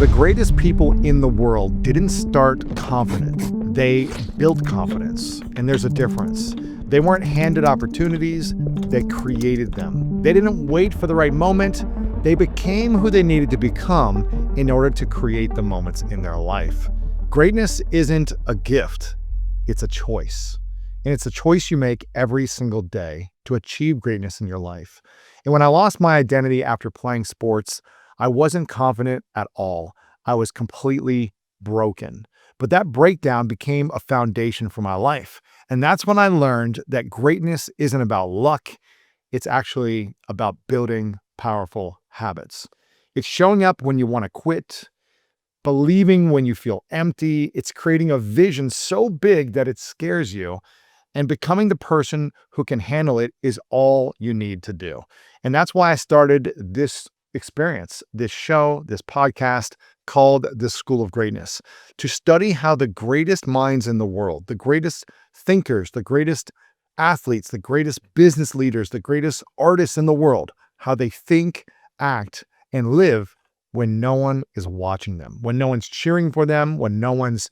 The greatest people in the world didn't start confident. They built confidence, and there's a difference. They weren't handed opportunities, they created them. They didn't wait for the right moment. They became who they needed to become in order to create the moments in their life. Greatness isn't a gift, it's a choice. And it's a choice you make every single day to achieve greatness in your life. And when I lost my identity after playing sports, I wasn't confident at all. I was completely broken. But that breakdown became a foundation for my life. And that's when I learned that greatness isn't about luck. It's actually about building powerful habits. It's showing up when you want to quit, believing when you feel empty. It's creating a vision so big that it scares you. And becoming the person who can handle it is all you need to do. And that's why I started this experience, this show, this podcast called The School of Greatness, to study how the greatest minds in the world, the greatest thinkers, the greatest athletes, the greatest business leaders, the greatest artists in the world, how they think, act, and live when no one is watching them, when no one's cheering for them, when no one's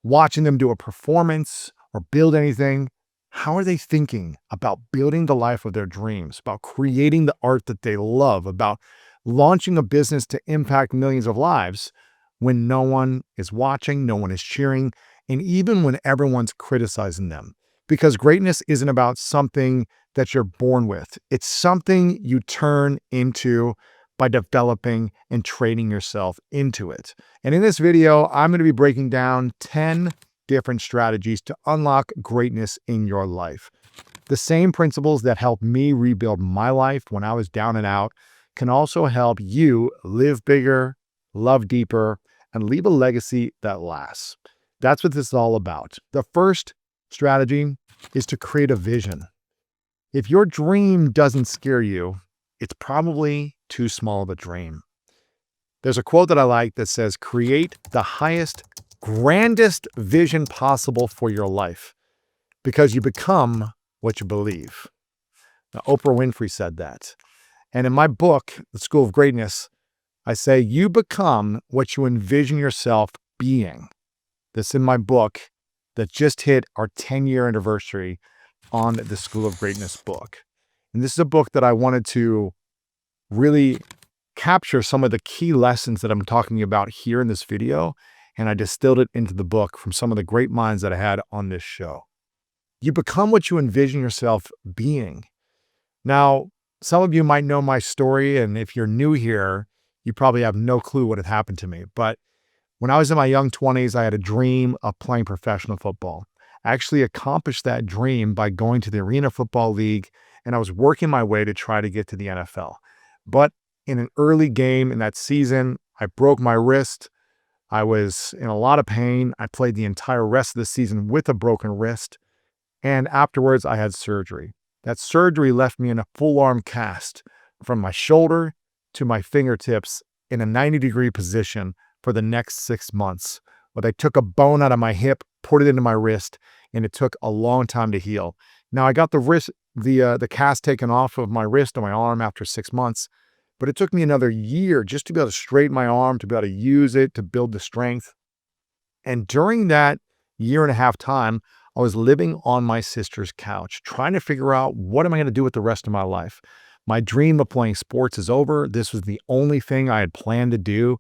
watching them do a performance or build anything. How are they thinking about building the life of their dreams, about creating the art that they love, about launching a business to impact millions of lives when no one is watching, no one is cheering, and even when everyone's criticizing them? Because greatness isn't about something that you're born with. It's something you turn into by developing and training yourself into it. And in this video, I'm going to be breaking down 10 different strategies to unlock greatness in your life. The same principles that helped me rebuild my life when I was down and out can also help you live bigger, love deeper, and leave a legacy that lasts. That's what this is all about. The first strategy is to create a vision. If your dream doesn't scare you, it's probably too small of a dream. There's a quote that I like that says, "Create the highest, grandest vision possible for your life, because you become what you believe." Now, Oprah Winfrey said that. And in my book, The School of Greatness, I say you become what you envision yourself being. This in my book that just hit our 10-year anniversary on the School of Greatness book. And this is a book that I wanted to really capture some of the key lessons that I'm talking about here in this video, and I distilled it into the book from some of the great minds that I had on this show. You become what you envision yourself being. Now, some of you might know my story, and if you're new here, you probably have no clue what had happened to me. But when I was in my young 20s, I had a dream of playing professional football. I actually accomplished that dream by going to the Arena Football League, and I was working my way to try to get to the NFL. But in an early game in that season, I broke my wrist. I was in a lot of pain. I played the entire rest of the season with a broken wrist. And afterwards, I had surgery. That surgery left me in a full arm cast from my shoulder to my fingertips in a 90-degree position for the next 6 months. But they took a bone out of my hip, put it into my wrist, and it took a long time to heal. Now, I got the cast taken off of my wrist and my arm after 6 months. But it took me another year just to be able to straighten my arm, to be able to use it, to build the strength. And during that 1.5 year time, I was living on my sister's couch, trying to figure out what am I going to do with the rest of my life. My dream of playing sports is over. This was the only thing I had planned to do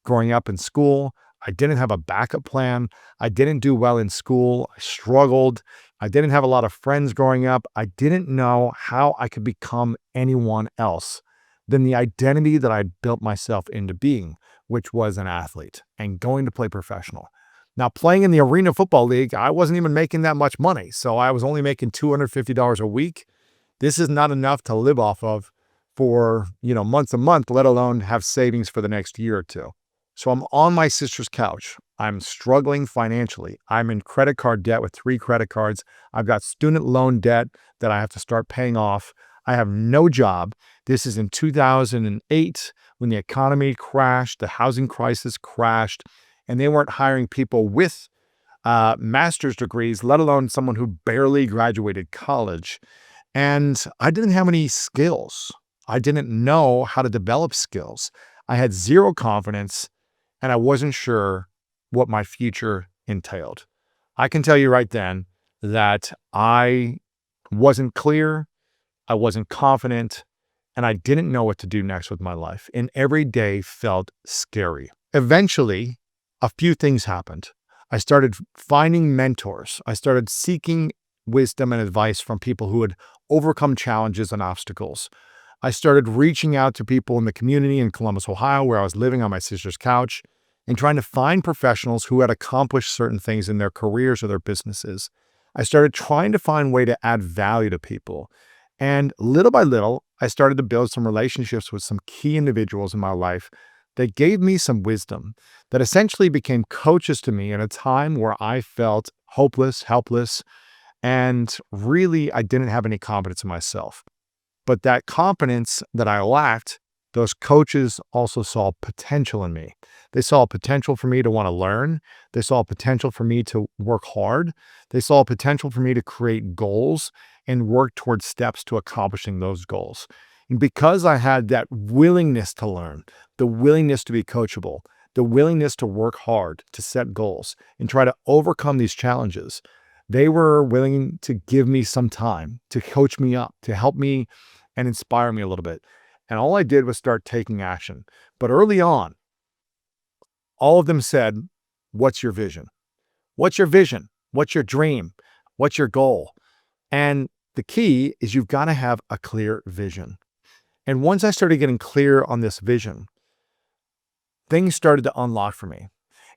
growing up in school. I didn't have a backup plan. I didn't do well in school. I struggled. I didn't have a lot of friends growing up. I didn't know how I could become anyone else than the identity that I built myself into being, which was an athlete and going to play professional. Now, playing in the Arena Football League, I wasn't even making that much money. So I was only making $250 a week. This is not enough to live off of for, months a month, let alone have savings for the next year or two. So I'm on my sister's couch. I'm struggling financially. I'm in credit card debt with 3 credit cards. I've got student loan debt that I have to start paying off. I have no job. This is in 2008 when the economy crashed, the housing crisis crashed, and they weren't hiring people with master's degrees, let alone someone who barely graduated college. And I didn't have any skills. I didn't know how to develop skills. I had zero confidence and I wasn't sure what my future entailed. I can tell you right then that I wasn't clear, I wasn't confident, and I didn't know what to do next with my life. And every day felt scary. Eventually, a few things happened. I started finding mentors. I started seeking wisdom and advice from people who had overcome challenges and obstacles. I started reaching out to people in the community in Columbus, Ohio, where I was living on my sister's couch, and trying to find professionals who had accomplished certain things in their careers or their businesses. I started trying to find a way to add value to people. And little by little, I started to build some relationships with some key individuals in my life that gave me some wisdom, that essentially became coaches to me at a time where I felt hopeless, helpless, and really I didn't have any confidence in myself. But that confidence that I lacked, those coaches also saw potential in me. They saw potential for me to want to learn. They saw potential for me to work hard. They saw potential for me to create goals and work towards steps to accomplishing those goals. And because I had that willingness to learn, the willingness to be coachable, the willingness to work hard, to set goals and try to overcome these challenges, they were willing to give me some time, to coach me up, to help me and inspire me a little bit. And all I did was start taking action. But early on, all of them said, "What's your vision? What's your vision? What's your dream? What's your goal?" And the key is you've got to have a clear vision. And once I started getting clear on this vision, things started to unlock for me.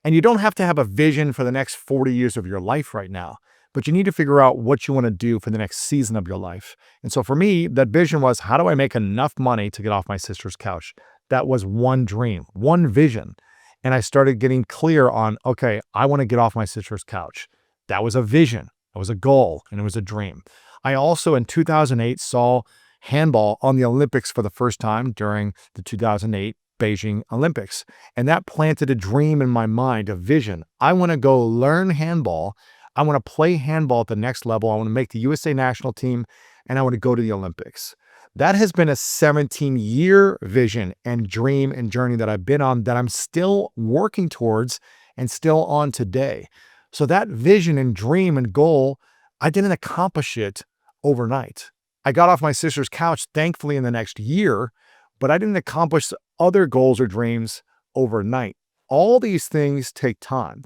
And you don't have to have a vision for the next 40 years of your life right now, but you need to figure out what you want to do for the next season of your life. And so for me, that vision was, how do I make enough money to get off my sister's couch? That was one dream, one vision. And I started getting clear on, okay, I want to get off my sister's couch. That was a vision. It was a goal, and it was a dream. I also, in 2008, saw handball on the Olympics for the first time during the 2008 Beijing Olympics. And that planted a dream in my mind, a vision. I want to go learn handball. I want to play handball at the next level. I want to make the USA national team, and I want to go to the Olympics. That has been a 17-year vision and dream and journey that I've been on that I'm still working towards and still on today. So that vision and dream and goal, I didn't accomplish it overnight. I got off my sister's couch, thankfully, in the next year, but I didn't accomplish other goals or dreams overnight. All these things take time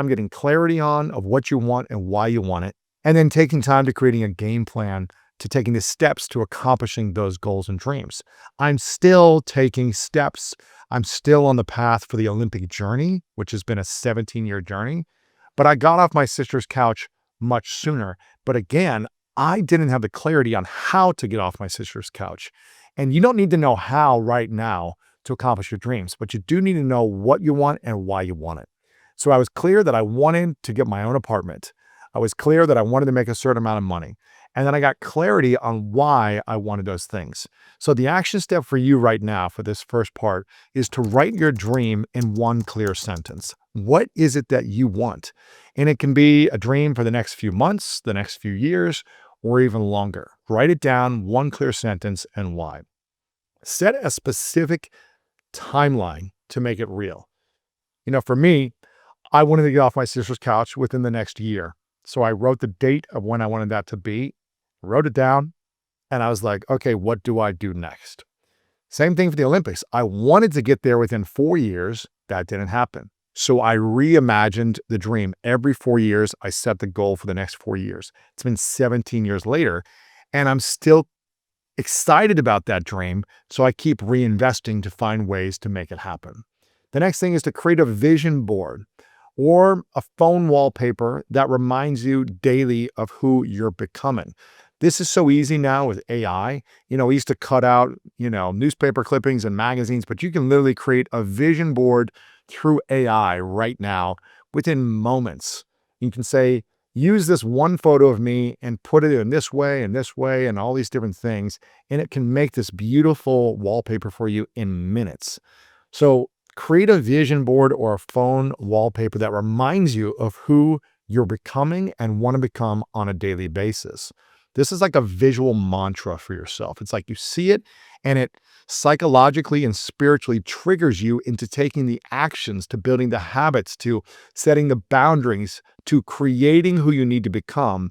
getting clarity on of what you want and why you want it, and then taking time to creating a game plan to taking the steps to accomplishing those goals and dreams. I'm still taking steps. I'm still on the path for the Olympic journey, which has been a 17-year journey, but I got off my sister's couch much sooner. But again, I didn't have the clarity on how to get off my sister's couch. And you don't need to know how right now to accomplish your dreams, but you do need to know what you want and why you want it. So I was clear that I wanted to get my own apartment. I was clear that I wanted to make a certain amount of money. And then I got clarity on why I wanted those things. So the action step for you right now for this first part is to write your dream in one clear sentence. What is it that you want? And it can be a dream for the next few months, the next few years, or even longer. Write it down, one clear sentence, and why. Set a specific timeline to make it real. For me, I wanted to get off my sister's couch within the next year. So I wrote the date of when I wanted that to be, wrote it down, and I was like, okay, what do I do next? Same thing for the Olympics. I wanted to get there within 4 years. That didn't happen. So I reimagined the dream. Every 4 years, I set the goal for the next 4 years. It's been 17 years later, and I'm still excited about that dream. So I keep reinvesting to find ways to make it happen. The next thing is to create a vision board or a phone wallpaper that reminds you daily of who you're becoming. This is so easy now with AI. We used to cut out, newspaper clippings and magazines, but you can literally create a vision board through AI right now within moments. You can say, use this one photo of me and put it in this way and all these different things. And it can make this beautiful wallpaper for you in minutes. So create a vision board or a phone wallpaper that reminds you of who you're becoming and want to become on a daily basis. This is like a visual mantra for yourself. It's like you see it and it psychologically and spiritually triggers you into taking the actions, to building the habits, to setting the boundaries, to creating who you need to become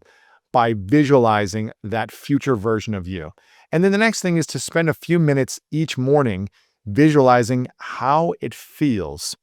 by visualizing that future version of you. And then the next thing is to spend a few minutes each morning visualizing how it feels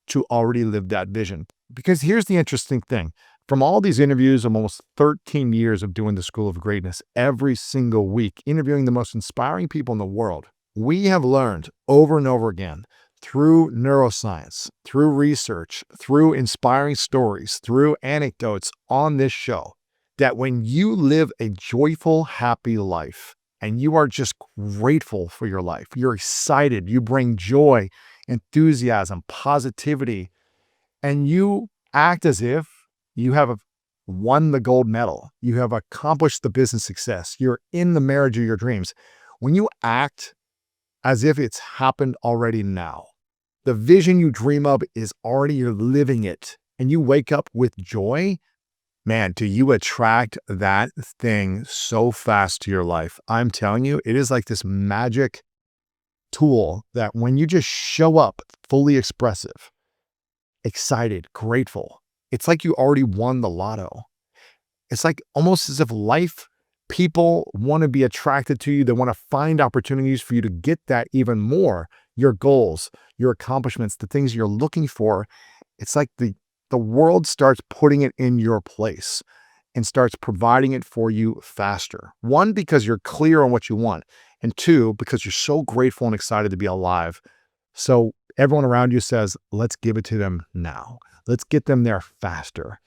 to already live that vision. Because here's the interesting thing. From all these interviews of almost 13 years of doing the School of Greatness, every single week, interviewing the most inspiring people in the world, we have learned over and over again through neuroscience, through research, through inspiring stories, through anecdotes on this show, that when you live a joyful, happy life, and you are just grateful for your life, you're excited, you bring joy, enthusiasm, positivity, and you act as if you have won the gold medal, you have accomplished the business success, you're in the marriage of your dreams. When you act as if it's happened already now, the vision you dream of is already, you're living it, and you wake up with joy, man, do you attract that thing so fast to your life? I'm telling you, it is like this magic tool that when you just show up fully expressive, excited, grateful, it's like you already won the lotto. It's like almost as if life, people want to be attracted to you. They want to find opportunities for you to get that even more. Your goals, your accomplishments, the things you're looking for. It's like the world starts putting it in your place and starts providing it for you faster. One, because you're clear on what you want. And two, because you're so grateful and excited to be alive. So everyone around you says, let's give it to them now. Let's get them there faster.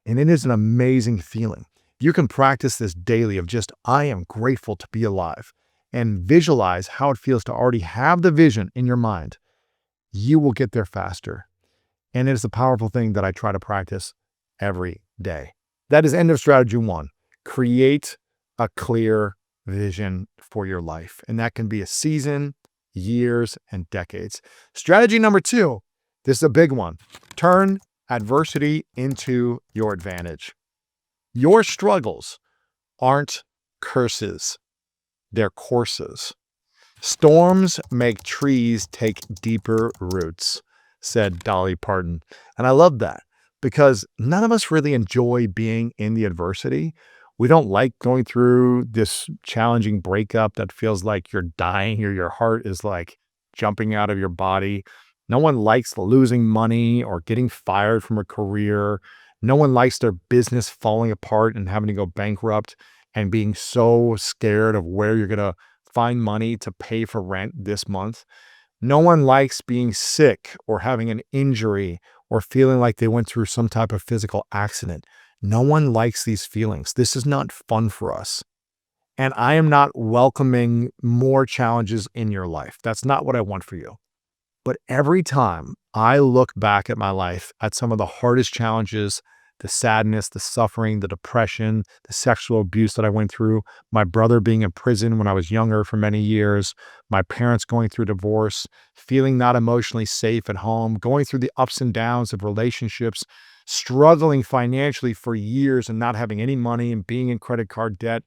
And it is an amazing feeling. You can practice this daily of just, I am grateful to be alive, and visualize how it feels to already have the vision in your mind. You will get there faster. And it is a powerful thing that I try to practice every day. That is end of strategy 1. Create a clear vision for your life. And that can be a season, years, and decades. Strategy number 2, this is a big one. Turn adversity into your advantage. Your struggles aren't curses, they're courses. Storms make trees take deeper roots, said Dolly Parton. And I love that because none of us really enjoy being in the adversity. We don't like going through this challenging breakup that feels like you're dying or your heart is like jumping out of your body. No one likes losing money or getting fired from a career. No one likes their business falling apart and having to go bankrupt and being so scared of where you're going to find money to pay for rent this month. No one likes being sick or having an injury or feeling like they went through some type of physical accident. No one likes these feelings. This is not fun for us. And I am not welcoming more challenges in your life. That's not what I want for you. But every time I look back at my life, at some of the hardest challenges, the sadness, the suffering, the depression, the sexual abuse that I went through, my brother being in prison when I was younger for many years, my parents going through divorce, feeling not emotionally safe at home, going through the ups and downs of relationships, struggling financially for years and not having any money and being in credit card debt,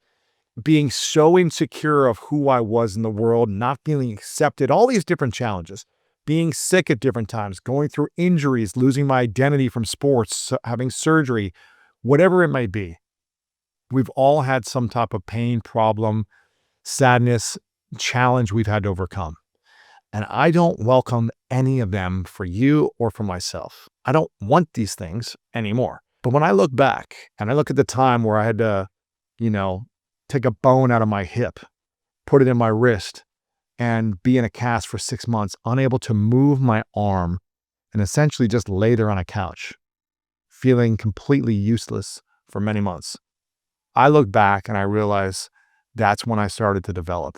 being so insecure of who I was in the world, not feeling accepted, all these different challenges. Being sick at different times, going through injuries, losing my identity from sports, having surgery, whatever it may be. We've all had some type of pain, problem, sadness, challenge we've had to overcome. And I don't welcome any of them for you or for myself. I don't want these things anymore. But when I look back and I look at the time where I had to, take a bone out of my hip, put it in my wrist, and be in a cast for 6 months, unable to move my arm, and essentially just lay there on a couch, feeling completely useless for many months. I look back and I realize that's when I started to develop.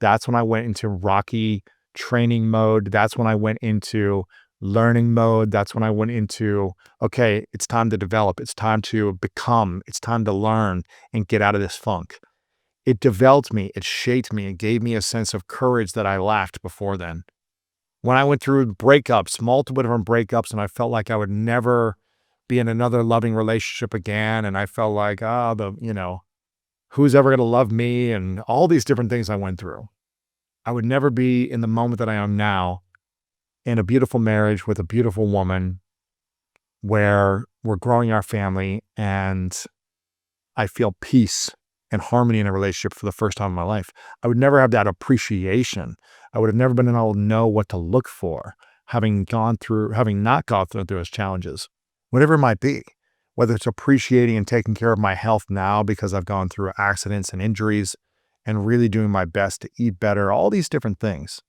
That's when I went into rocky training mode. That's when I went into learning mode. That's when I went into, okay, it's time to develop. It's time to become. It's time to learn and get out of this funk. It developed me, it shaped me, it gave me a sense of courage that I lacked before then. When I went through breakups, multiple different breakups, and I felt like I would never be in another loving relationship again, and I felt like, who's ever going to love me and all these different things I went through. I would never be in the moment that I am now in a beautiful marriage with a beautiful woman where we're growing our family and I feel peace and harmony in a relationship for the first time in my life. I would never have that appreciation. I would have never been able to know what to look for, having not gone through those challenges, whatever it might be, whether it's appreciating and taking care of my health now because I've gone through accidents and injuries and really doing my best to eat better, all these different things,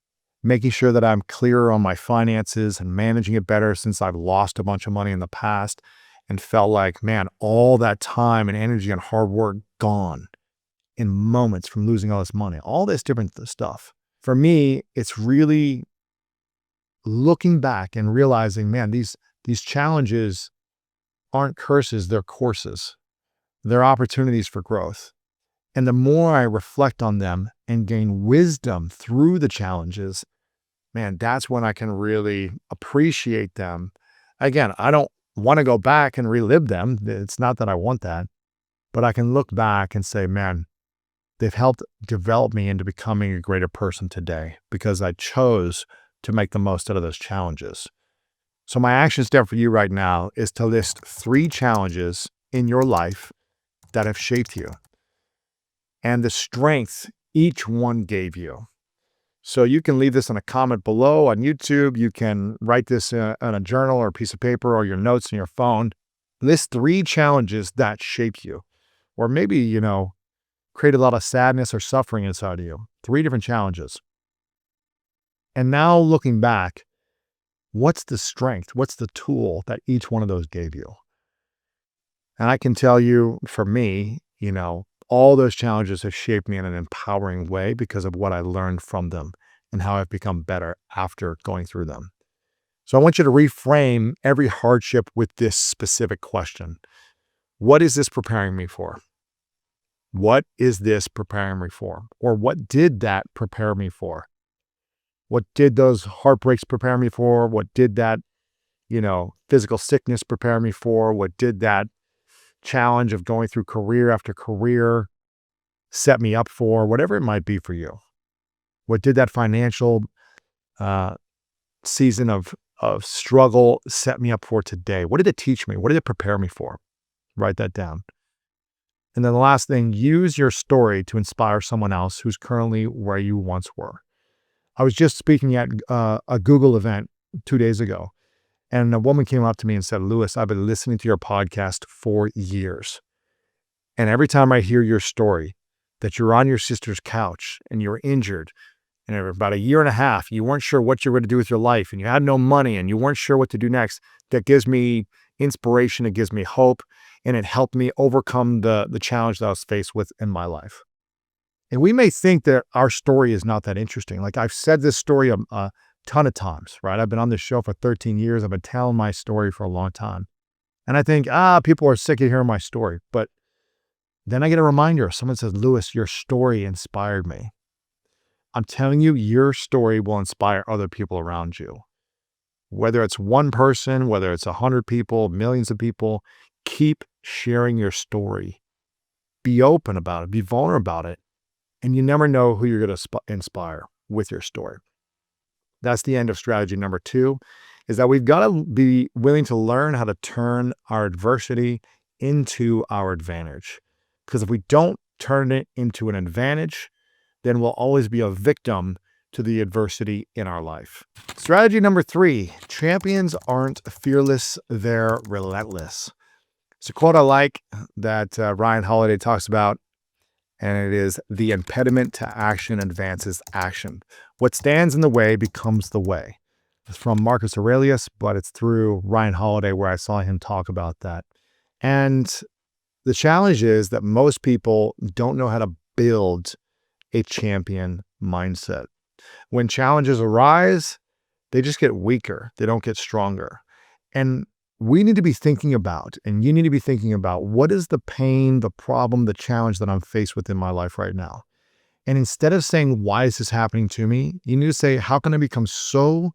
making sure that I'm clearer on my finances and managing it better since I've lost a bunch of money in the past and felt like, man, all that time and energy and hard work gone in moments from losing all this money, all this different stuff. For me, it's really looking back and realizing, man, these challenges aren't curses, they're courses. They're opportunities for growth. And the more I reflect on them and gain wisdom through the challenges, man, that's when I can really appreciate them. Again, I don't want to go back and relive them. It's not that I want that, but I can look back and say, man, they've helped develop me into becoming a greater person today because I chose to make the most out of those challenges. So my action step for you right now is to list 3 challenges in your life that have shaped you and the strength each one gave you. So you can leave this in a comment below on YouTube. You can write this on a journal or a piece of paper or your notes in your phone. List 3 challenges that shaped you, or maybe, create a lot of sadness or suffering inside of you. 3 different challenges. And now looking back, what's the strength? What's the tool that each one of those gave you? And I can tell you, for me, all those challenges have shaped me in an empowering way because of what I learned from them and how I've become better after going through them. So I want you to reframe every hardship with this specific question. What is this preparing me for? What is this preparing me for? Or what did that prepare me for? What did those heartbreaks prepare me for? What did that, physical sickness prepare me for? What did that challenge of going through career after career set me up for? Whatever it might be for you. What did that financial season of struggle set me up for today? What did it teach me? What did it prepare me for? Write that down. And then the last thing, use your story to inspire someone else who's currently where you once were. I was just speaking at a Google event 2 days ago, and a woman came up to me and said, "Lewis, I've been listening to your podcast for years. And every time I hear your story, that you're on your sister's couch and you're injured, and for about 1.5 years, you weren't sure what you were going to do with your life, and you had no money, and you weren't sure what to do next, that gives me inspiration, it gives me hope, and it helped me overcome the challenge that I was faced with in my life." And we may think that our story is not that interesting. Like, I've said this story a ton of times, right? I've been on this show for 13 years. I've been telling my story for a long time. And I think, people are sick of hearing my story. But then I get a reminder. Someone says, "Lewis, your story inspired me." I'm telling you, your story will inspire other people around you. Whether it's one person, whether it's 100 people, millions of people, keep sharing your story. Be open about it. Be vulnerable about it. And you never know who you're going to inspire with your story. That's the end of strategy number 2, is that we've got to be willing to learn how to turn our adversity into our advantage. Because if we don't turn it into an advantage, then we'll always be a victim to the adversity in our life. Strategy number 3, champions aren't fearless, they're relentless. It's a quote I like that Ryan Holiday talks about, and it is, "The impediment to action advances action. What stands in the way becomes the way." It's from Marcus Aurelius, but it's through Ryan Holiday where I saw him talk about that. And the challenge is that most people don't know how to build a champion mindset. When challenges arise, they just get weaker. They don't get stronger. And we need to be thinking about, and you need to be thinking about, what is the pain, the problem, the challenge that I'm faced with in my life right now? And instead of saying, why is this happening to me? You need to say, how can I become so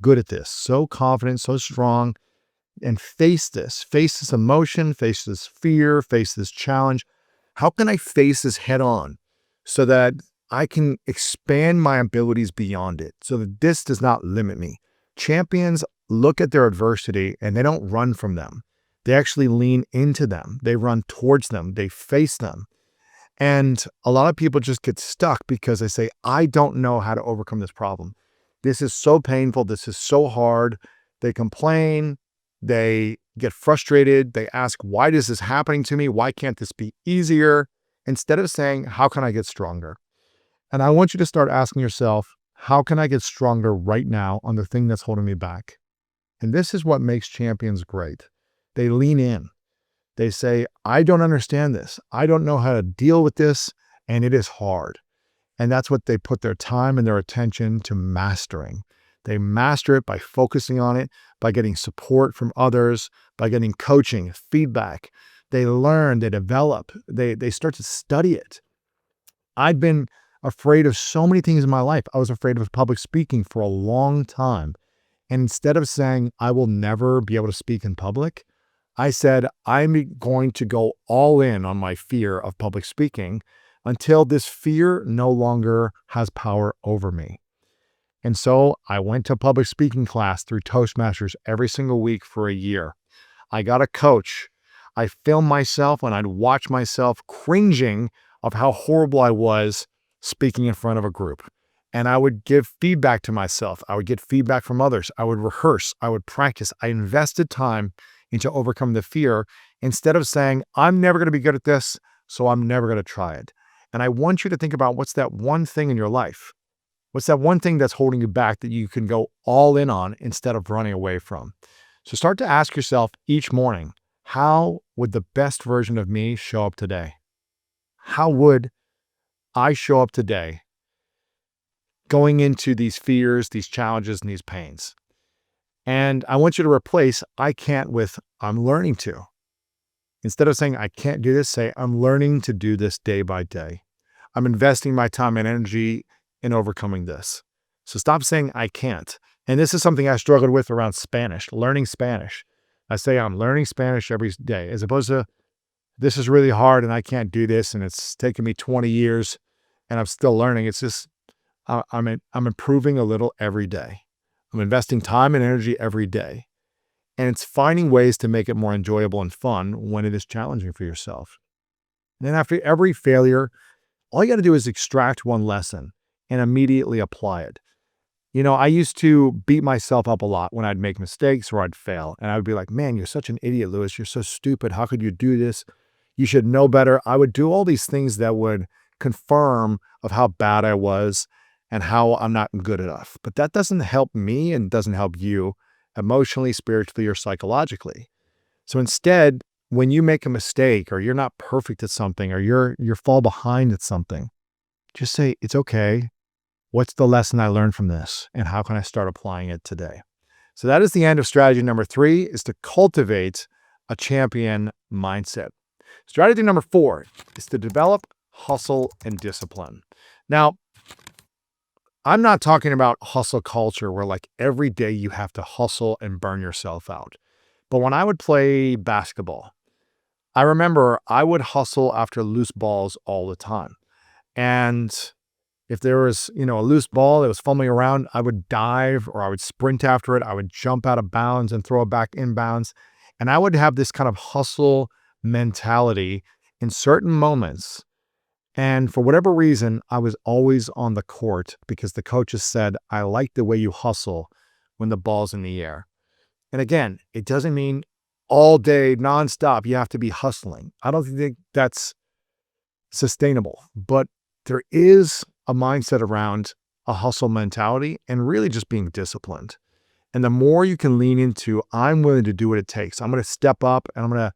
good at this, so confident, so strong, and face this emotion, face this fear, face this challenge? How can I face this head on so that I can expand my abilities beyond it so that this does not limit me? Champions look at their adversity and they don't run from them. They actually lean into them. They run towards them. They face them. And a lot of people just get stuck because they say, I don't know how to overcome this problem. This is so painful. This is so hard. They complain. They get frustrated. They ask, why is this happening to me? Why can't this be easier? Instead of saying, how can I get stronger? And I want you to start asking yourself, how can I get stronger right now on the thing that's holding me back? And this is what makes champions great. They lean in. They say, I don't understand this. I don't know how to deal with this, and it is hard. And that's what they put their time and their attention to mastering. They master it by focusing on it, by getting support from others, by getting coaching, feedback. They learn, they develop, they start to study it. I've been afraid of so many things in my life. I was afraid of public speaking for a long time. And instead of saying, I will never be able to speak in public, I said, I'm going to go all in on my fear of public speaking until this fear no longer has power over me. And so I went to public speaking class through Toastmasters every single week for a year. I got a coach. I filmed myself and I'd watch myself cringing of how horrible I was speaking in front of a group. And I would give feedback to myself. I would get feedback from others. I would rehearse. I would practice. I invested time into overcoming the fear instead of saying, I'm never going to be good at this, so I'm never going to try it. And I want you to think about what's that one thing in your life? What's that one thing that's holding you back that you can go all in on instead of running away from? So start to ask yourself each morning, how would the best version of me show up today? How would I show up today going into these fears, these challenges, and these pains? And I want you to replace I can't with I'm learning to. Instead of saying I can't do this, say I'm learning to do this day by day. I'm investing my time and energy in overcoming this. So stop saying I can't. And this is something I struggled with around Spanish, learning Spanish. I say I'm learning Spanish every day, as opposed to this is really hard and I can't do this and it's taken me 20 years and I'm still learning. It's just I'm improving a little every day. I'm investing time and energy every day. And it's finding ways to make it more enjoyable and fun when it is challenging for yourself. And then after every failure, all you got to do is extract one lesson and immediately apply it. You know, I used to beat myself up a lot when I'd make mistakes or I'd fail. And I would be like, man, you're such an idiot, Lewis. You're so stupid. How could you do this? You should know better. I would do all these things that would confirm of how bad I was and how I'm not good enough. But that doesn't help me and doesn't help you emotionally, spiritually, or psychologically. So instead, when you make a mistake or you're not perfect at something or you're fall behind at something, just say, it's okay. What's the lesson I learned from this? And how can I start applying it today? So that is the end of strategy number 3, is to cultivate a champion mindset. Strategy number 4 is to develop hustle and discipline. Now, I'm not talking about hustle culture where like every day you have to hustle and burn yourself out. But when I would play basketball, I remember I would hustle after loose balls all the time. And if there was, a loose ball that was fumbling around, I would dive or I would sprint after it. I would jump out of bounds and throw it back inbounds. And I would have this kind of hustle mentality in certain moments. And for whatever reason, I was always on the court because the coaches said, I like the way you hustle when the ball's in the air. And again, it doesn't mean all day, nonstop, you have to be hustling. I don't think that's sustainable, but there is a mindset around a hustle mentality and really just being disciplined. And the more you can lean into, I'm willing to do what it takes. I'm going to step up and I'm going to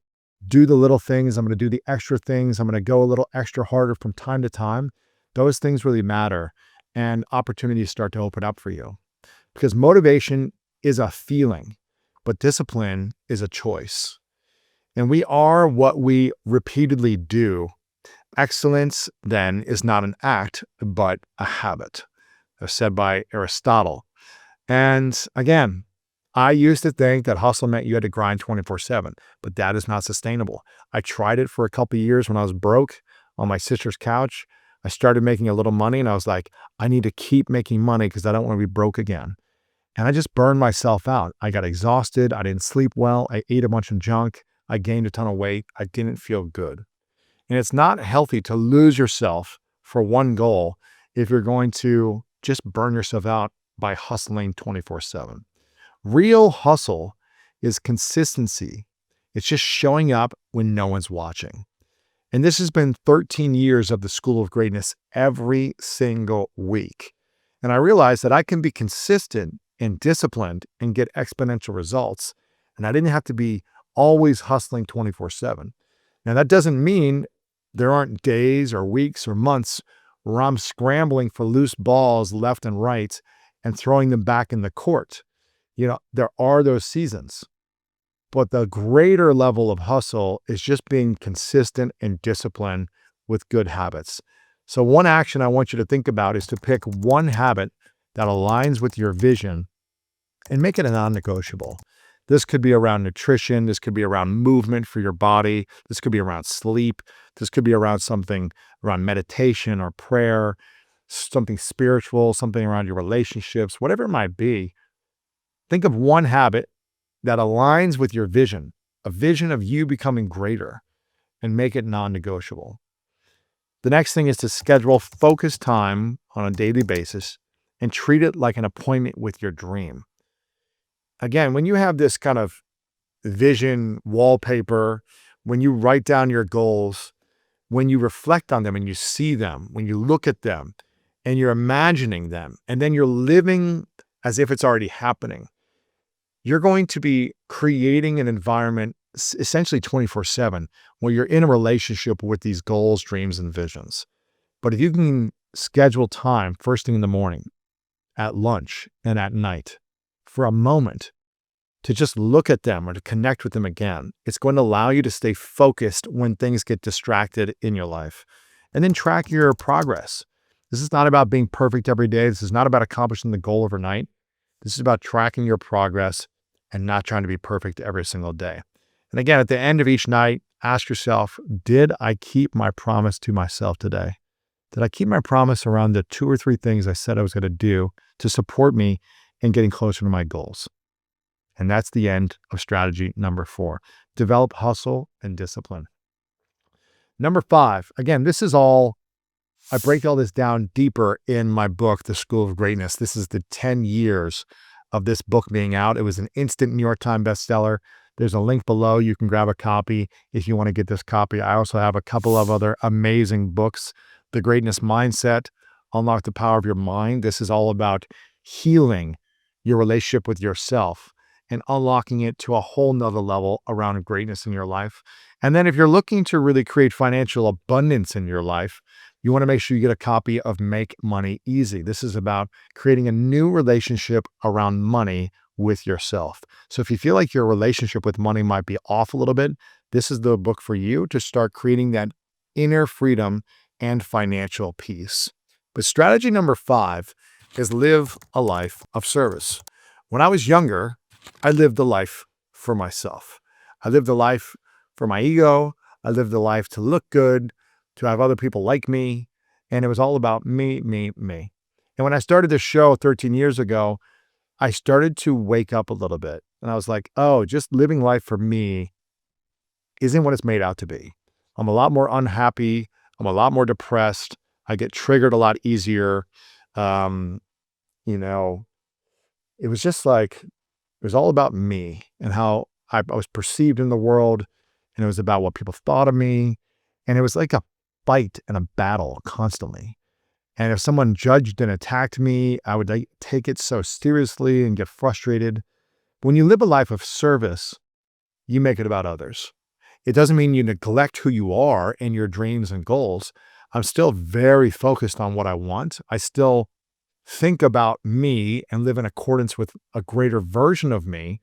do the little things. I'm going to do the extra things. I'm going to go a little extra harder from time to time. Those things really matter and opportunities start to open up for you because motivation is a feeling, but discipline is a choice. And we are what we repeatedly do. Excellence, then, is not an act, but a habit, as said by Aristotle. And again, I used to think that hustle meant you had to grind 24/7, but that is not sustainable. I tried it for a couple of years when I was broke. on my sister's couch. I started making a little money and I was like, I need to keep making money because I don't want to be broke again. And I just burned myself out. I got exhausted. I didn't sleep well. I ate a bunch of junk. I gained a ton of weight. I didn't feel good. And it's not healthy to lose yourself for one goal if you're going to just burn yourself out by hustling 24/7. Real hustle is consistency. It's just showing up when no one's watching. And this has been 13 years of the School of Greatness every single week. And I realized that I can be consistent and disciplined and get exponential results. And I didn't have to be always hustling 24/7. Now, that doesn't mean there aren't days or weeks or months where I'm scrambling for loose balls left and right and throwing them back in the court. There are those seasons. But the greater level of hustle is just being consistent and disciplined with good habits. So one action I want you to think about is to pick one habit that aligns with your vision and make it a non-negotiable. This could be around nutrition. This could be around movement for your body. This could be around sleep. This could be around something around meditation or prayer, something spiritual, something around your relationships, whatever it might be. Think of one habit that aligns with your vision, a vision of you becoming greater, and make it non-negotiable. The next thing is to schedule focused time on a daily basis and treat it like an appointment with your dream. Again, when you have this kind of vision wallpaper, when you write down your goals, when you reflect on them and you see them, when you look at them and you're imagining them, and then you're living as if it's already happening, you're going to be creating an environment essentially 24/7 where you're in a relationship with these goals, dreams, and visions. But if you can schedule time first thing in the morning, at lunch, and at night for a moment to just look at them or to connect with them again, it's going to allow you to stay focused when things get distracted in your life. And then track your progress. This is not about being perfect every day. This is not about accomplishing the goal overnight. This is about tracking your progress and not trying to be perfect every single day. And again, at the end of each night, ask yourself, did I keep my promise to myself today? Did I keep my promise around the 2 or 3 things I said I was going to do to support me in getting closer to my goals? And that's the end of strategy number 4. Develop hustle and discipline. Number 5, again, I break all this down deeper in my book, The School of Greatness. This is the 10 years of this book being out. It was an instant New York Times bestseller. There's a link below. You can grab a copy if you want to get this copy. I also have a couple of other amazing books. The Greatness Mindset, Unlock the Power of Your Mind. This is all about healing your relationship with yourself and unlocking it to a whole nother level around greatness in your life. And then if you're looking to really create financial abundance in your life, you want to make sure you get a copy of Make Money Easy. This is about creating a new relationship around money with yourself. So if you feel like your relationship with money might be off a little bit, this is the book for you to start creating that inner freedom and financial peace. But strategy number 5 is live a life of service. When I was younger, I lived a life for myself. I lived a life for my ego. I lived a life to look good, to have other people like me. And it was all about me, me, me. And when I started this show 13 years ago, I started to wake up a little bit. And I was like, oh, just living life for me isn't what it's made out to be. I'm a lot more unhappy. I'm a lot more depressed. I get triggered a lot easier. It was just like, it was all about me and how I was perceived in the world. And it was about what people thought of me. And it was like a fight and a battle constantly. And if someone judged and attacked me, I would take it so seriously and get frustrated. When you live a life of service, you make it about others. It doesn't mean you neglect who you are and your dreams and goals. I'm still very focused on what I want. I still think about me and live in accordance with a greater version of me,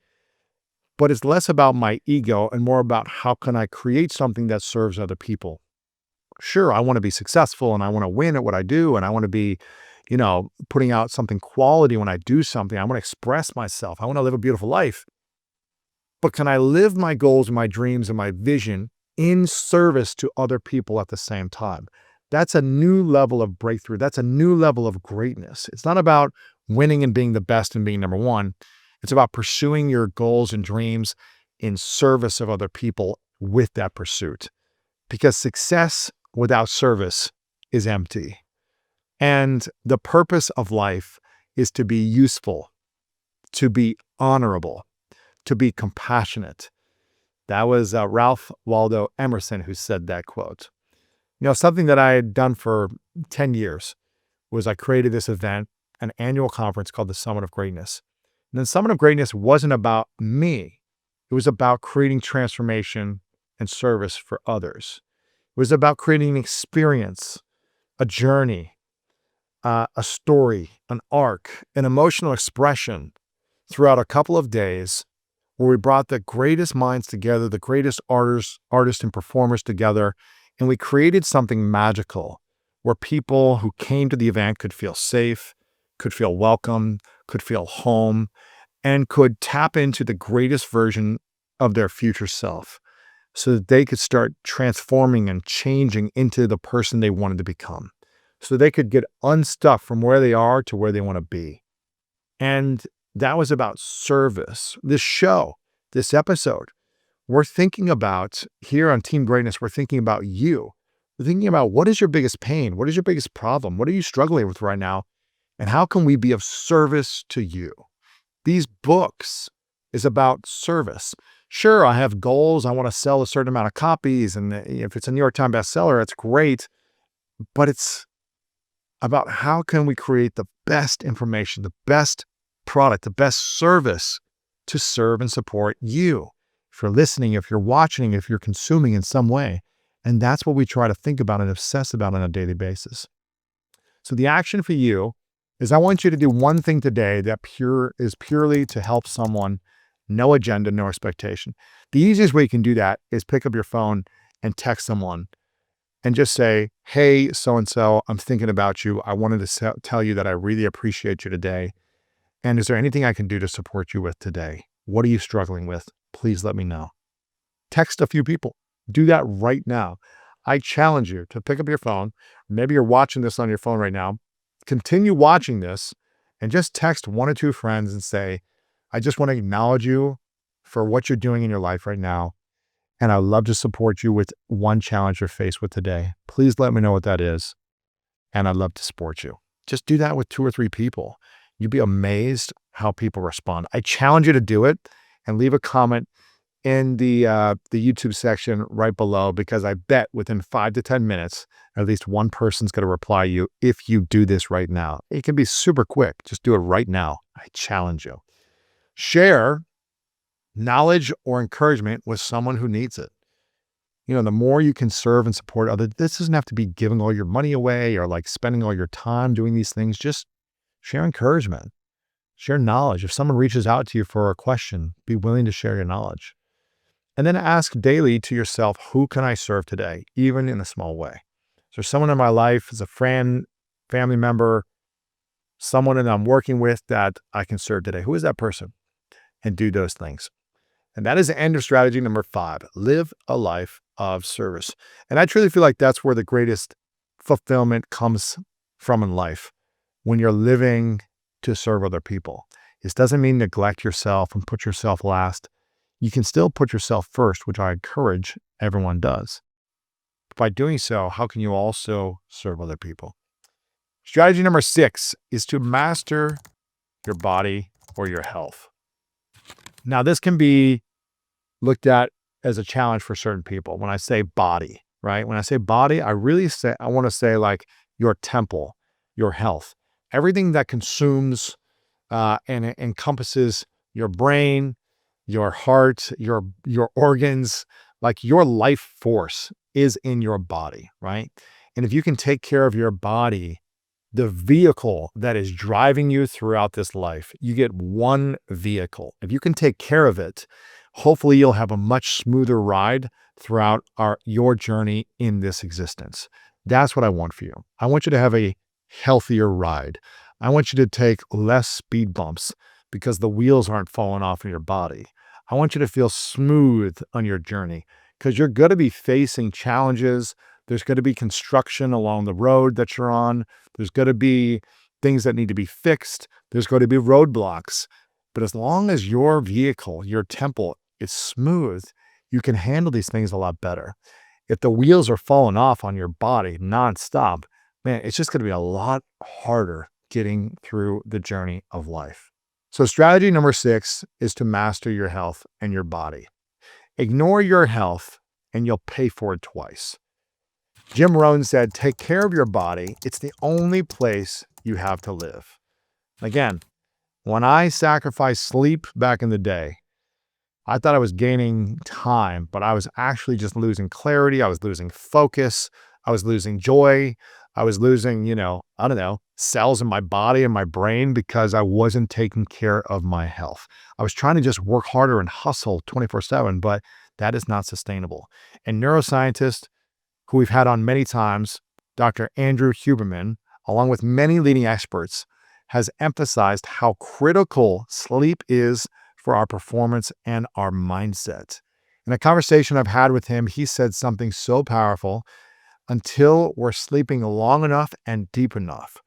but it's less about my ego and more about how can I create something that serves other people. Sure, I want to be successful and I want to win at what I do and I want to be, putting out something quality when I do something. I want to express myself. I want to live a beautiful life. But can I live my goals and my dreams and my vision in service to other people at the same time. That's a new level of breakthrough. That's a new level of greatness. It's not about winning and being the best and being number one. It's about pursuing your goals and dreams in service of other people with that pursuit. Because success without service is empty. And the purpose of life is to be useful, to be honorable, to be compassionate. That was Ralph Waldo Emerson who said that quote. Something that I had done for 10 years was I created this event, an annual conference called the Summit of Greatness. And the Summit of Greatness wasn't about me. It was about creating transformation and service for others. It was about creating an experience, a journey, a story, an arc, an emotional expression throughout a couple of days where we brought the greatest minds together, the greatest artists and performers together, and we created something magical where people who came to the event could feel safe, could feel welcome, could feel home, and could tap into the greatest version of their future self so that they could start transforming and changing into the person they wanted to become, so they could get unstuck from where they are to where they want to be. And that was about service. This show, this episode, we're thinking about, here on Team Greatness, we're thinking about you. We're thinking about, what is your biggest pain? What is your biggest problem? What are you struggling with right now? And how can we be of service to you? These books is about service. Sure, I have goals. I want to sell a certain amount of copies. And if it's a New York Times bestseller, it's great. But it's about how can we create the best information, the best product, the best service to serve and support you. If you're listening, if you're watching, if you're consuming in some way. And that's what we try to think about and obsess about on a daily basis. So the action for you is, I want you to do one thing today that is purely to help someone. No agenda, no expectation. The easiest way you can do that is pick up your phone and text someone and just say, hey, so-and-so, I'm thinking about you. I wanted to tell you that I really appreciate you today. And is there anything I can do to support you with today? What are you struggling with? Please let me know. Text a few people. Do that right now. I challenge you to pick up your phone. Maybe you're watching this on your phone right now. Continue watching this and just text one or two friends and say, I just want to acknowledge you for what you're doing in your life right now. And I'd love to support you with one challenge you're faced with today. Please let me know what that is. And I'd love to support you. Just do that with 2 or 3 people. You'd be amazed how people respond. I challenge you to do it and leave a comment in the YouTube section right below, because I bet within 5 to 10 minutes, at least one person's going to reply you if you do this right now. It can be super quick. Just do it right now. I challenge you. Share knowledge or encouragement with someone who needs it. The more you can serve and support others, this doesn't have to be giving all your money away or like spending all your time doing these things. Just share encouragement, share knowledge. If someone reaches out to you for a question, be willing to share your knowledge. And then ask daily to yourself, who can I serve today, even in a small way? Is there someone in my life, as a friend, family member, someone that I'm working with that I can serve today? Who is that person? And do those things. And that is the end of strategy number 5. Live a life of service. And I truly feel like that's where the greatest fulfillment comes from in life, when you're living to serve other people. This doesn't mean neglect yourself and put yourself last. You can still put yourself first, which I encourage everyone does. But by doing so, how can you also serve other people? Strategy number 6 is to master your body or your health. Now, this can be looked at as a challenge for certain people. When I say body, right? When I say body, I want to say like your temple, your health, everything that consumes and it encompasses your brain, your heart, your organs, like your life force is in your body, right? And if you can take care of your body, the vehicle that is driving you throughout this life, you get one vehicle. If you can take care of it, hopefully you'll have a much smoother ride throughout your journey in this existence. That's what I want for you. I want you to have a healthier ride. I want you to take less speed bumps because the wheels aren't falling off in your body. I want you to feel smooth on your journey. because you're going to be facing challenges. There's going to be construction along the road that you're on. There's going to be things that need to be fixed. There's going to be roadblocks. But as long as your vehicle, your temple is smooth, you can handle these things a lot better. If the wheels are falling off on your body nonstop, man, it's just going to be a lot harder getting through the journey of life. So strategy number 6 is to master your health and your body. Ignore your health and you'll pay for it twice. Jim Rohn said, take care of your body. It's the only place you have to live. Again, when I sacrificed sleep back in the day, I thought I was gaining time, but I was actually just losing clarity. I was losing focus. I was losing joy. I was losing, cells in my body and my brain because I wasn't taking care of my health. I was trying to just work harder and hustle 24/7, but that is not sustainable. And neuroscientists who we've had on many times, Dr. Andrew Huberman, along with many leading experts, has emphasized how critical sleep is for our performance and our mindset. In a conversation I've had with him, he said something so powerful. Until we're sleeping long enough and deep enough,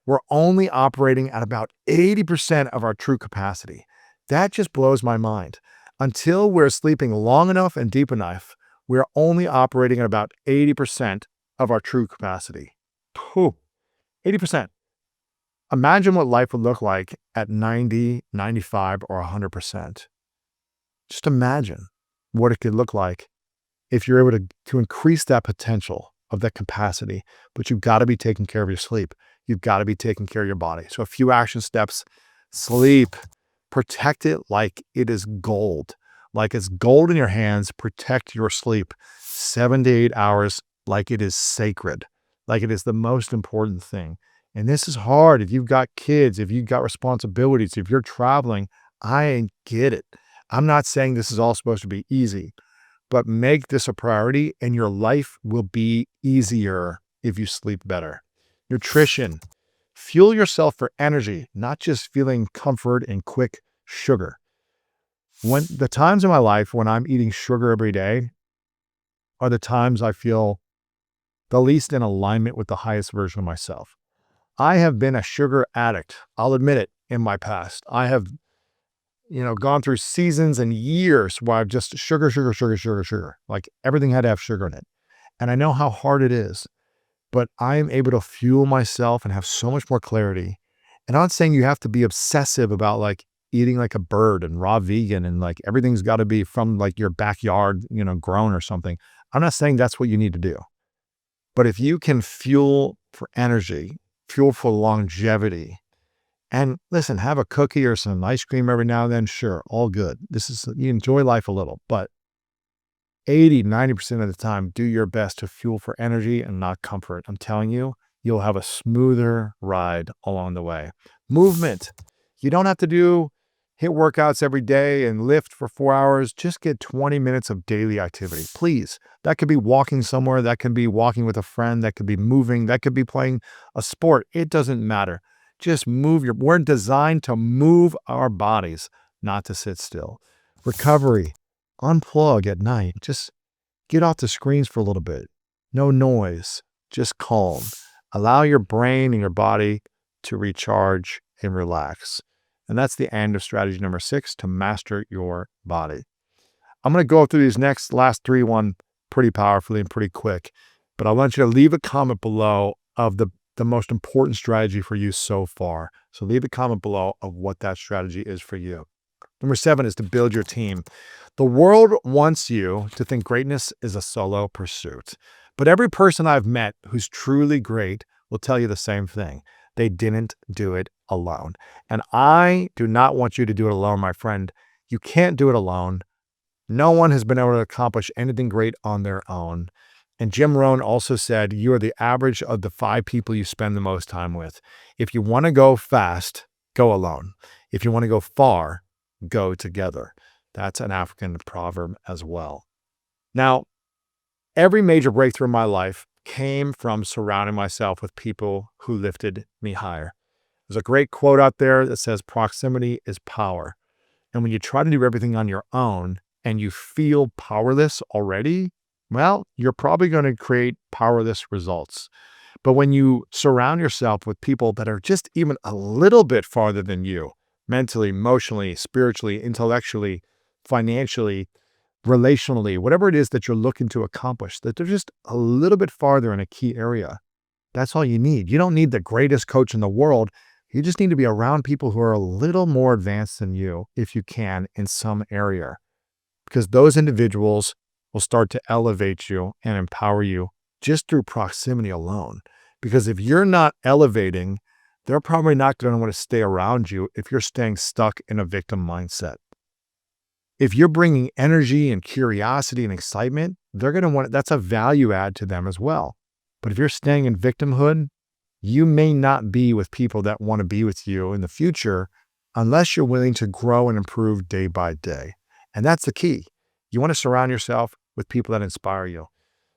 we're only operating at about 80% of our true capacity. That just blows my mind. Until we're sleeping long enough and deep enough, we're only operating at about 80% of our true capacity. 80%. Imagine what life would look like at 90, 95, or 100%. Just imagine what it could look like if you're able to increase that potential of that capacity, but you've got to be taking care of your sleep. You've got to be taking care of your body. So a few action steps: sleep, protect it like it is gold. Like it's gold in your hands, protect your sleep 7 to 8 hours like it is sacred, like it is the most important thing. And this is hard. If you've got kids, if you've got responsibilities, if you're traveling, I get it. I'm not saying this is all supposed to be easy, but make this a priority and your life will be easier if you sleep better. Nutrition. Fuel yourself for energy, not just feeling comfort and quick sugar. When the times in my life when I'm eating sugar every day are the times I feel the least in alignment with the highest version of myself. I have been a sugar addict. I'll admit it in my past. I have gone through seasons and years where I've just sugar. Like everything had to have sugar in it. And I know how hard it is, but I'm able to fuel myself and have so much more clarity. And I'm not saying you have to be obsessive about like eating like a bird and raw vegan and like everything's got to be from like your backyard, grown or something. I'm not saying that's what you need to do. But if you can fuel for energy, fuel for longevity, and listen, have a cookie or some ice cream every now and then, sure, all good. You enjoy life a little, but 80, 90% of the time, do your best to fuel for energy and not comfort. I'm telling you, you'll have a smoother ride along the way. Movement. You don't have to hit workouts every day and lift for 4 hours. Just get 20 minutes of daily activity, please. That could be walking somewhere. That could be walking with a friend. That could be moving. That could be playing a sport. It doesn't matter. Just we're designed to move our bodies, not to sit still. Recovery, unplug at night. Just get off the screens for a little bit. No noise, just calm. Allow your brain and your body to recharge and relax. And that's the end of strategy number 6, to master your body. I'm going to go through these last 3 pretty powerfully and pretty quick, but I want you to leave a comment below of the most important strategy for you so far. So leave a comment below of what that strategy is for you. Number 7 is to build your team. The world wants you to think greatness is a solo pursuit. But every person I've met who's truly great will tell you the same thing. They didn't do it alone. And I do not want you to do it alone, my friend. You can't do it alone. No one has been able to accomplish anything great on their own. And Jim Rohn also said, you are the average of the 5 people you spend the most time with. If you want to go fast, go alone. If you want to go far, go together. That's an African proverb as well. Now, every major breakthrough in my life came from surrounding myself with people who lifted me higher. There's a great quote out there that says, proximity is power. And when you try to do everything on your own and you feel powerless already, well, you're probably going to create powerless results. But when you surround yourself with people that are just even a little bit farther than you, mentally, emotionally, spiritually, intellectually, financially, relationally, whatever it is that you're looking to accomplish, that they're just a little bit farther in a key area, that's all you need. You don't need the greatest coach in the world. You just need to be around people who are a little more advanced than you, if you can, in some area, because those individuals will start to elevate you and empower you just through proximity alone. Because if you're not elevating, they're probably not going to want to stay around you if you're staying stuck in a victim mindset. If you're bringing energy and curiosity and excitement, they're going to want, that's a value add to them as well. But if you're staying in victimhood, you may not be with people that want to be with you in the future unless you're willing to grow and improve day by day. And that's the key. You want to surround yourself with people that inspire you.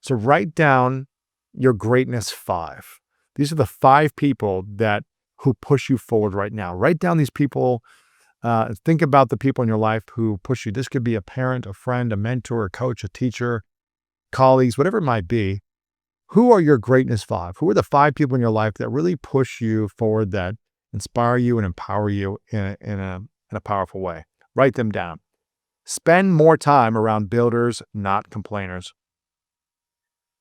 So write down your greatness 5. These are the 5 people who push you forward right now. Write down these people. Think about the people in your life who push you. This could be a parent, a friend, a mentor, a coach, a teacher, colleagues, whatever it might be. Who are your greatness 5? Who are the 5 people in your life that really push you forward, that inspire you and empower you in a powerful way? Write them down. Spend more time around builders, not complainers.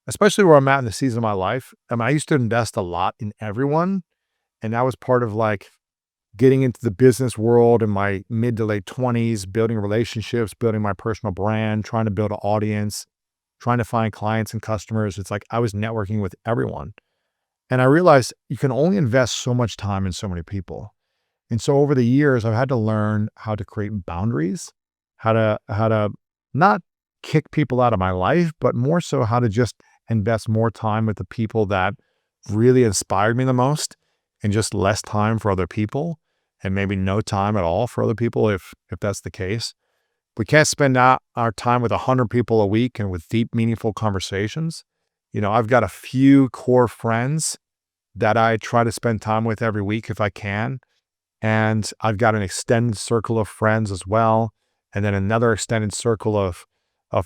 Especially where I'm at in the season of my life. I used to invest a lot in everyone, and that was part of like getting into the business world in my mid to late 20s, building relationships, building my personal brand, trying to build an audience, trying to find clients and customers. It's like I was networking with everyone. And I realized you can only invest so much time in so many people. And so over the years, I've had to learn how to create boundaries, how to not kick people out of my life, but more so how to just invest more time with the people that really inspired me the most, and just less time for other people, and maybe no time at all for other people if that's the case. We can't spend our time with 100 people a week and with deep, meaningful conversations. I've got a few core friends that I try to spend time with every week if I can. And I've got an extended circle of friends as well. And then another extended circle of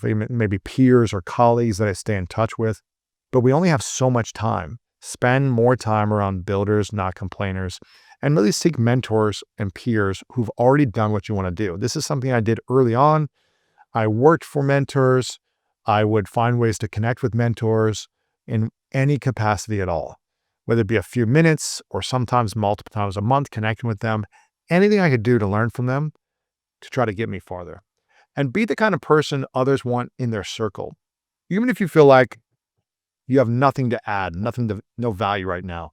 maybe peers or colleagues that I stay in touch with. But we only have so much time. Spend more time around builders, not complainers, and really seek mentors and peers who've already done what you want to do. This is something I did early on. I worked for mentors. I would find ways to connect with mentors in any capacity at all, whether it be a few minutes or sometimes multiple times a month, connecting with them, anything I could do to learn from them to try to get me farther. And be the kind of person others want in their circle. Even if you feel like you have nothing to add, no value right now.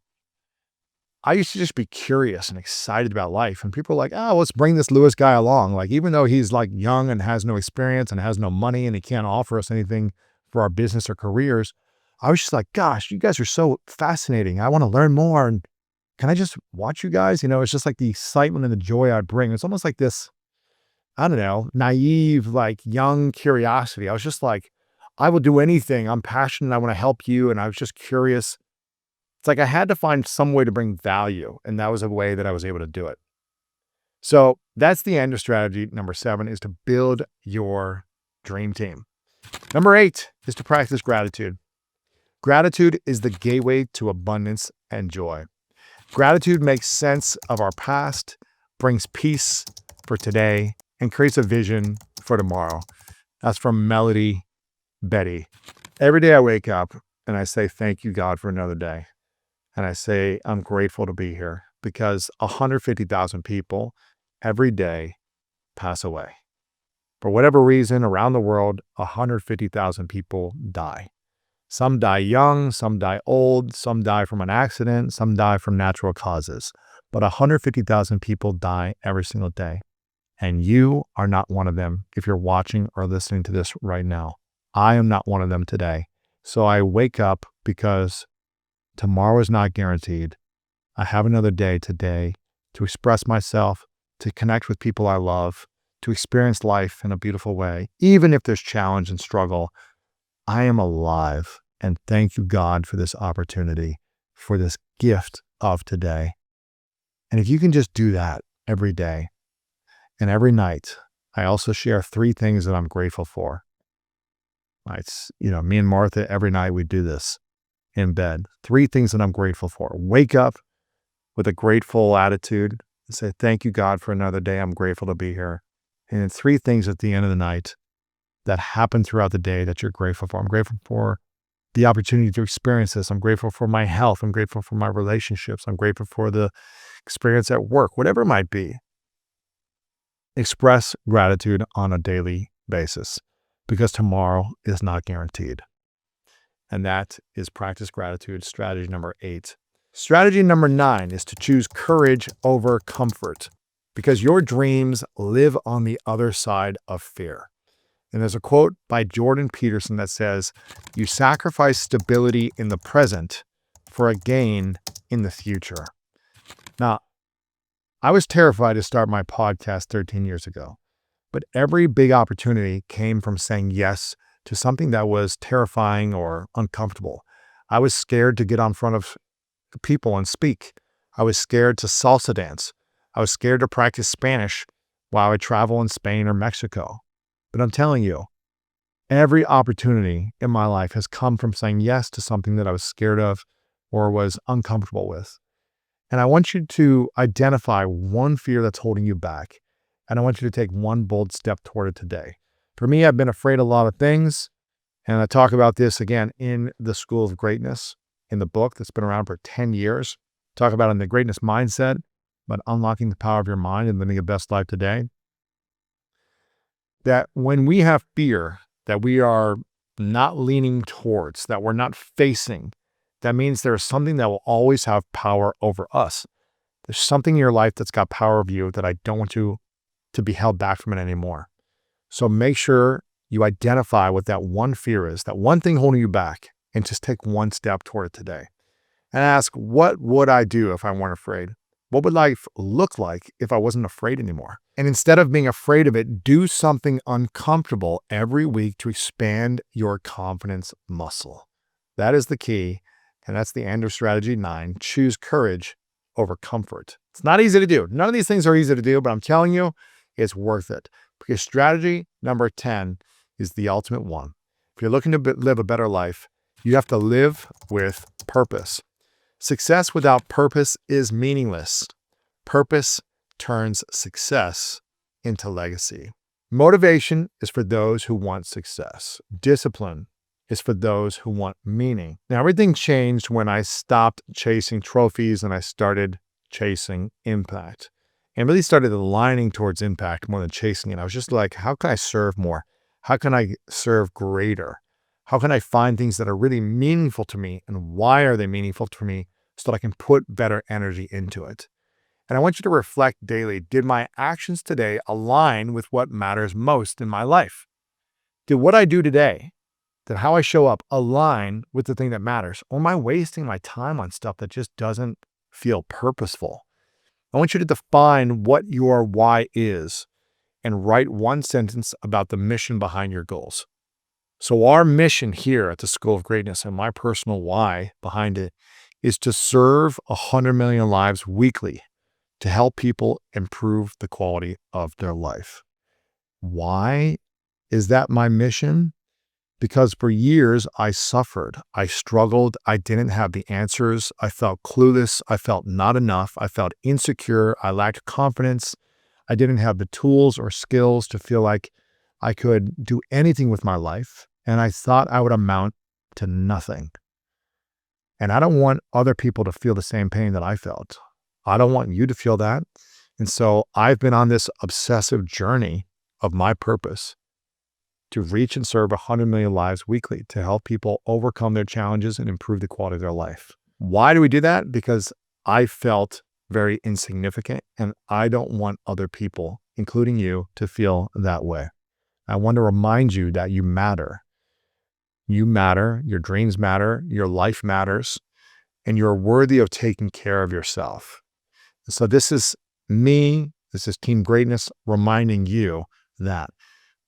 I used to just be curious and excited about life. And people are like, oh, let's bring this Lewis guy along. Like, even though he's like young and has no experience and has no money and he can't offer us anything for our business or careers, I was just like, gosh, you guys are so fascinating. I want to learn more. And can I just watch you guys? It's just like the excitement and the joy I bring. It's almost like this, I don't know, naive, like young curiosity. I was just like, I will do anything. I'm passionate. I want to help you. And I was just curious. It's like I had to find some way to bring value. And that was a way that I was able to do it. So that's the end of strategy. Number 7 is to build your dream team. Number 8 is to practice gratitude. Gratitude is the gateway to abundance and joy. Gratitude makes sense of our past, brings peace for today, and creates a vision for tomorrow. That's from Melody Betty. Every day I wake up and I say, thank you, God, for another day. And I say, I'm grateful to be here, because 150,000 people every day pass away. For whatever reason, around the world, 150,000 people die. Some die young, some die old, some die from an accident, some die from natural causes. But 150,000 people die every single day. And you are not one of them if you're watching or listening to this right now. I am not one of them today. So I wake up because tomorrow is not guaranteed. I have another day today to express myself, to connect with people I love, to experience life in a beautiful way. Even if there's challenge and struggle, I am alive. And thank you, God, for this opportunity, for this gift of today. And if you can just do that every day and every night, I also share 3 things that I'm grateful for. Me and Martha, every night we do this in bed. 3 things that I'm grateful for. Wake up with a grateful attitude and say, thank you, God, for another day. I'm grateful to be here. And then 3 things at the end of the night that happen throughout the day that you're grateful for. I'm grateful for the opportunity to experience this. I'm grateful for my health. I'm grateful for my relationships. I'm grateful for the experience at work, whatever it might be. Express gratitude on a daily basis because tomorrow is not guaranteed. And that is practice gratitude strategy number 8. Strategy number 9 is to choose courage over comfort because your dreams live on the other side of fear. And there's a quote by Jordan Peterson that says, you sacrifice stability in the present for a gain in the future. Now, I was terrified to start my podcast 13 years ago, but every big opportunity came from saying yes to something that was terrifying or uncomfortable. I was scared to get on front of people and speak. I was scared to salsa dance. I was scared to practice Spanish while I travel in Spain or Mexico. But I'm telling you, every opportunity in my life has come from saying yes to something that I was scared of or was uncomfortable with. And I want you to identify one fear that's holding you back. And I want you to take one bold step toward it today. For me, I've been afraid of a lot of things. And I talk about this again in the School of Greatness, in the book that's been around for 10 years. Talk about it in the greatness mindset, about unlocking the power of your mind and living your best life today. That when we have fear that we are not leaning towards, that we're not facing, that means there's something that will always have power over us. There's something in your life that's got power over you that I don't want you to be held back from it anymore. So make sure you identify what that one fear is, that one thing holding you back, and just take one step toward it today. And ask, what would I do if I weren't afraid? What would life look like if I wasn't afraid anymore? And instead of being afraid of it, do something uncomfortable every week to expand your confidence muscle. That is the key. And that's the end of strategy 9. Choose courage over comfort. It's not easy to do. None of these things are easy to do, but I'm telling you, it's worth it. Because strategy number 10 is the ultimate one. If you're looking to live a better life, you have to live with purpose. Success without purpose is meaningless. Purpose turns success into legacy. Motivation is for those who want success. Discipline is for those who want meaning. Now, everything changed when I stopped chasing trophies and I started chasing impact. And really started aligning towards impact more than chasing it. I was just like, how can I serve more? How can I serve greater? How can I find things that are really meaningful to me, and why are they meaningful to me so that I can put better energy into it? And I want you to reflect daily. Did my actions today align with what matters most in my life? Did what I do today, did how I show up align with the thing that matters? Or am I wasting my time on stuff that just doesn't feel purposeful? I want you to define what your why is and write one sentence about the mission behind your goals. So our mission here at the School of Greatness, and my personal why behind it, is to serve 100 million lives weekly to help people improve the quality of their life. Why is that my mission? Because for years I suffered, I struggled, I didn't have the answers, I felt clueless, I felt not enough, I felt insecure, I lacked confidence, I didn't have the tools or skills to feel like I could do anything with my life. And I thought I would amount to nothing. And I don't want other people to feel the same pain that I felt. I don't want you to feel that. And so I've been on this obsessive journey of my purpose to reach and serve 100 million lives weekly to help people overcome their challenges and improve the quality of their life. Why do we do that? Because I felt very insignificant, and I don't want other people, including you, to feel that way. I want to remind you that you matter. You matter, your dreams matter, your life matters, and you're worthy of taking care of yourself. So this is me, this is Team Greatness reminding you that.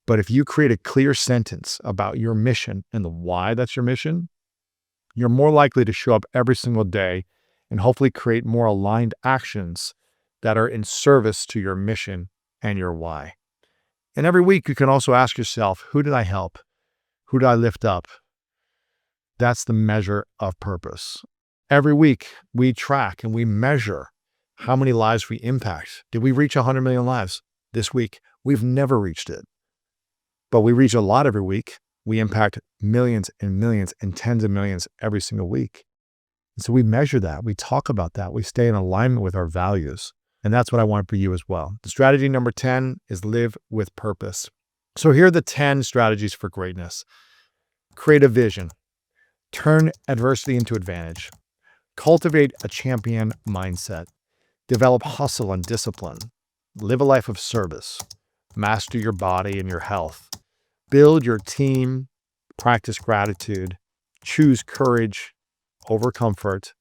But if you create a clear sentence about your mission and the why that's your mission, you're more likely to show up every single day and hopefully create more aligned actions that are in service to your mission and your why. And every week you can also ask yourself, who did I help? Who did I lift up? That's the measure of purpose. Every week we track and we measure how many lives we impact. Did we reach 100 million lives this week? We've never reached it, but we reach a lot every week. We impact millions and millions and tens of millions every single week. And so we measure that. We talk about that. We stay in alignment with our values. And that's what I want for you as well. The strategy number 10 is live with purpose. So here are the 10 strategies for greatness. Create a vision. Turn adversity into advantage. Cultivate a champion mindset. Develop hustle and discipline. Live a life of service. Master your body and your health. Build your team. Practice gratitude. Choose courage over comfort.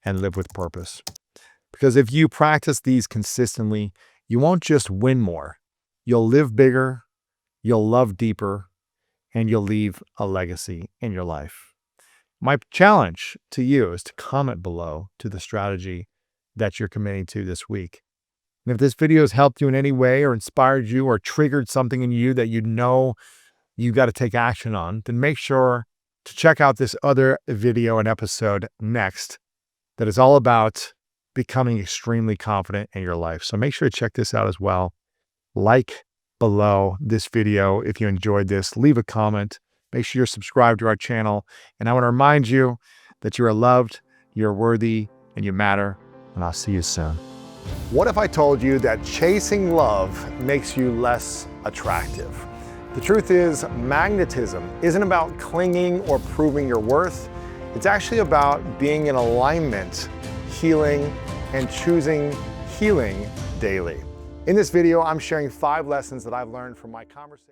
And live with purpose. Because if you practice these consistently, you won't just win more. You'll live bigger. You'll love deeper. And you'll leave a legacy in your life. My challenge to you is to comment below to the strategy that you're committing to this week. And if this video has helped you in any way or inspired you or triggered something in you that you know you got to take action on, then make sure to check out this other video and episode next that is all about becoming extremely confident in your life. So make sure to check this out as well. Like below this video if you enjoyed this. Leave a comment. Make sure you're subscribed to our channel. And I want to remind you that you are loved, you're worthy, and you matter. And I'll see you soon. What if I told you that chasing love makes you less attractive? The truth is, magnetism isn't about clinging or proving your worth. It's actually about being in alignment, healing, and choosing healing daily. In this video, I'm sharing 5 lessons that I've learned from my conversation.